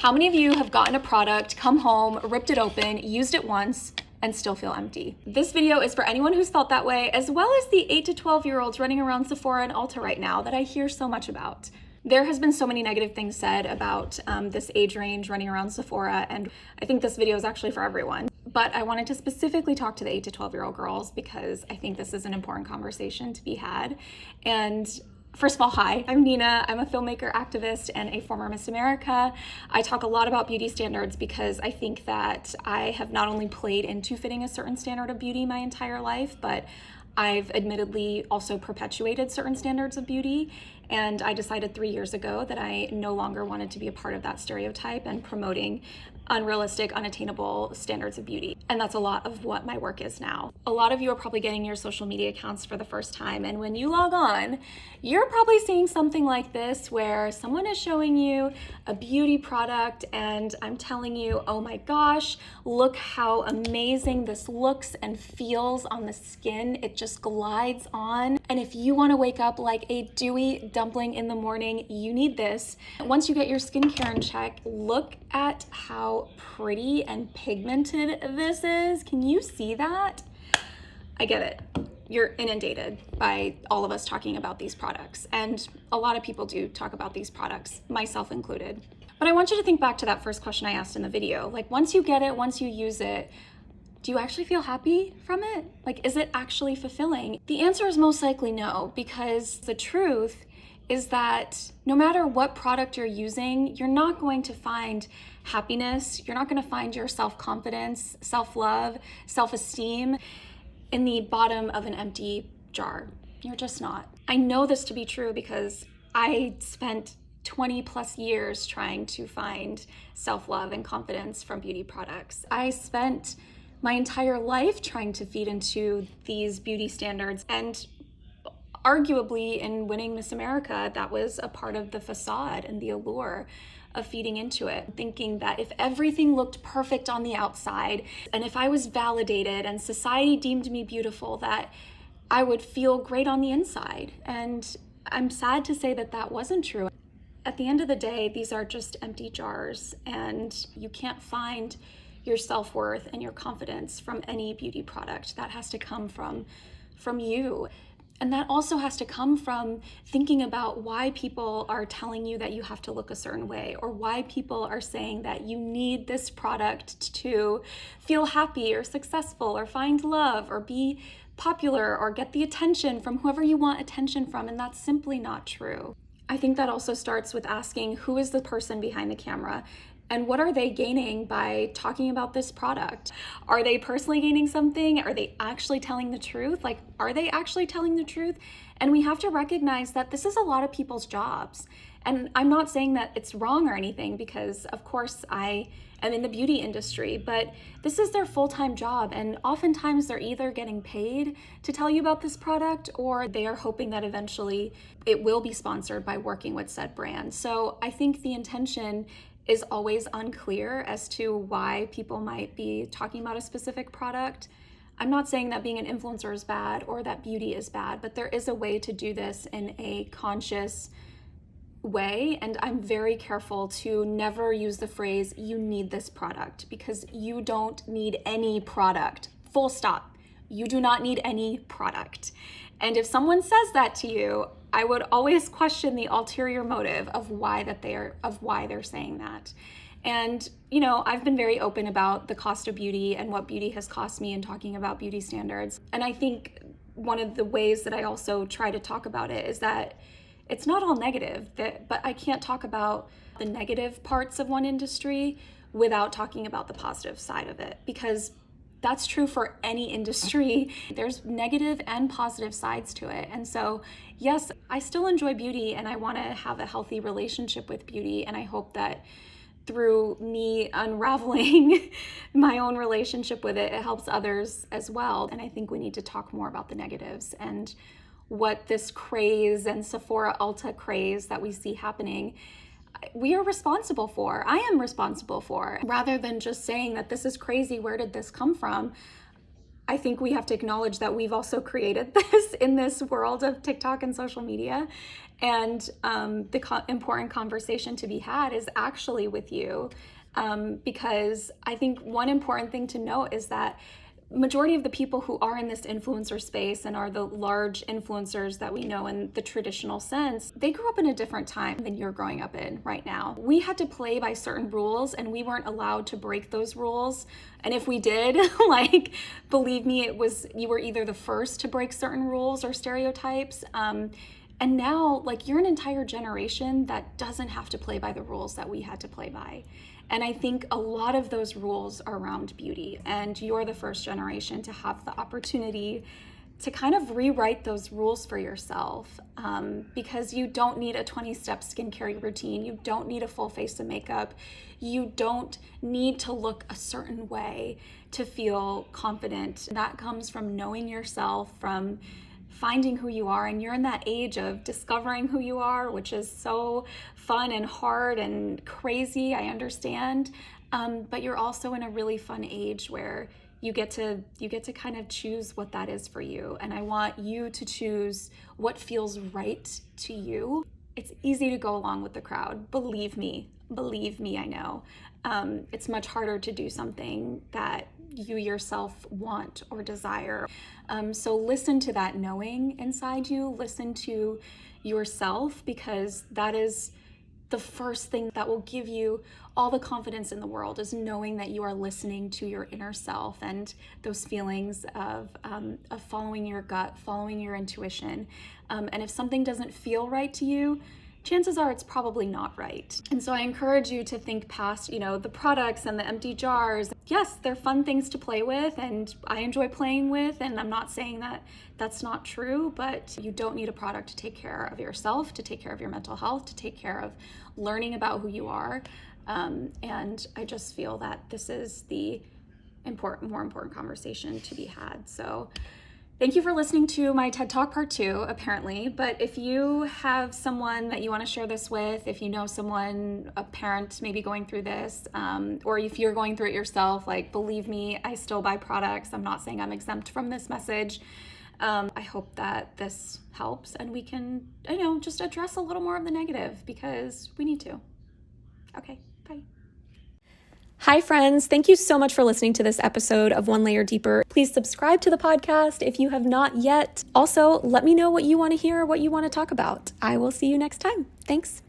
How many of you have gotten a product, come home, ripped it open, used it once, and still feel empty? This video is for anyone who's felt that way, as well as the 8 to 12-year-olds running around Sephora and Ulta right now that I hear so much about. There has been so many negative things said about this age range running around Sephora, and I think this video is actually for everyone. But I wanted to specifically talk to the 8 to 12-year-old girls because I think this is an important conversation to be had. And first of all, hi, I'm Nina. I'm a filmmaker, activist, and a former Miss America. I talk a lot about beauty standards because I think that I have not only played into fitting a certain standard of beauty my entire life, but I've admittedly also perpetuated certain standards of beauty. And I decided 3 years ago that I no longer wanted to be a part of that stereotype and promoting unrealistic, unattainable standards of beauty. And that's a lot of what my work is now. A lot of you are probably getting your social media accounts for the first time. And when you log on, you're probably seeing something like this where someone is showing you a beauty product and I'm telling you, oh my gosh, look how amazing this looks and feels on the skin. It just glides on. And if you want to wake up like a dewy dumpling in the morning, you need this. Once you get your skincare in check, look at how pretty and pigmented this is. Can you see that? I get it. You're inundated by all of us talking about these products. And a lot of people do talk about these products, myself included. But I want you to think back to that first question I asked in the video. Like, once you get it, once you use it, do you actually feel happy from it? Like, is it actually fulfilling? The answer is most likely no, because the truth is that no matter what product you're using, you're not going to find happiness. You're not going to find your self-confidence, self-love, self-esteem in the bottom of an empty jar. You're just not. I know this to be true because I spent 20 plus years trying to find self-love and confidence from beauty products. I spent my entire life trying to feed into these beauty standards, and arguably in winning Miss America, that was a part of the facade and the allure of feeding into it, thinking that if everything looked perfect on the outside and if I was validated and society deemed me beautiful, that I would feel great on the inside. And I'm sad to say that that wasn't true. At the end of the day, these are just empty jars, and you can't find your self-worth and your confidence from any beauty product. That has to come from you. And that also has to come from thinking about why people are telling you that you have to look a certain way, or why people are saying that you need this product to feel happy or successful or find love or be popular or get the attention from whoever you want attention from. And that's simply not true. I think that also starts with asking, who is the person behind the camera? And what are they gaining by talking about this product? Are they personally gaining something? Are they actually telling the truth? Like, are they actually telling the truth? And we have to recognize that this is a lot of people's jobs. And I'm not saying that it's wrong or anything, because of course I am in the beauty industry, but this is their full-time job. And oftentimes they're either getting paid to tell you about this product, or they are hoping that eventually it will be sponsored by working with said brand. So I think the intention is always unclear as to why people might be talking about a specific product. I'm not saying that being an influencer is bad or that beauty is bad, but there is a way to do this in a conscious way. And I'm very careful to never use the phrase, you need this product, because you don't need any product. Full stop. You do not need any product. And if someone says that to you, I would always question the ulterior motive of why they're saying that. And, you know, I've been very open about the cost of beauty and what beauty has cost me in talking about beauty standards. And I think one of the ways that I also try to talk about it is that it's not all negative, but I can't talk about the negative parts of one industry without talking about the positive side of it, because that's true for any industry. There's negative and positive sides to it. And so, yes, I still enjoy beauty and I want to have a healthy relationship with beauty. And I hope that through me unraveling my own relationship with it, it helps others as well. And I think we need to talk more about the negatives and what this craze and Sephora Ulta craze that we see happening, we are responsible for. I am responsible for. Rather than just saying that this is crazy, where did this come from? I think we have to acknowledge that we've also created this in this world of TikTok and social media. And the important conversation to be had is actually with you. Because I think one important thing to note is that majority of the people who are in this influencer space and are the large influencers that we know in the traditional sense, they grew up in a different time than you're growing up in right now. We had to play by certain rules and we weren't allowed to break those rules. And if we did, like, believe me, you were either the first to break certain rules or stereotypes. And now, like, you're an entire generation that doesn't have to play by the rules that we had to play by. And I think a lot of those rules are around beauty, and you're the first generation to have the opportunity to kind of rewrite those rules for yourself, because you don't need a 20-step skincare routine. You don't need a full face of makeup. You don't need to look a certain way to feel confident. That comes from knowing yourself, from finding who you are, and you're in that age of discovering who you are, which is so fun and hard and crazy, I understand, but you're also in a really fun age where you get to kind of choose what that is for you, and I want you to choose what feels right to you. It's easy to go along with the crowd, believe me, I know. It's much harder to do something that you yourself want or desire. So listen to that knowing inside you, listen to yourself, because that is the first thing that will give you all the confidence in the world, is knowing that you are listening to your inner self and those feelings of following your gut, following your intuition. And if something doesn't feel right to you, chances are it's probably not right. And so I encourage you to think past, the products and the empty jars. Yes, they're fun things to play with, and I enjoy playing with, and I'm not saying that that's not true, but you don't need a product to take care of yourself, to take care of your mental health, to take care of learning about who you are. And I just feel that this is the more important conversation to be had. So thank you for listening to my TED Talk Part 2, apparently. But if you have someone that you want to share this with, if you know someone, a parent maybe going through this, or if you're going through it yourself, like, believe me, I still buy products. I'm not saying I'm exempt from this message. I hope that this helps and we can, just address a little more of the negative, because we need to. Okay, bye. Hi, friends. Thank you so much for listening to this episode of One Layer Deeper. Please subscribe to the podcast if you have not yet. Also, let me know what you want to hear, what you want to talk about. I will see you next time. Thanks.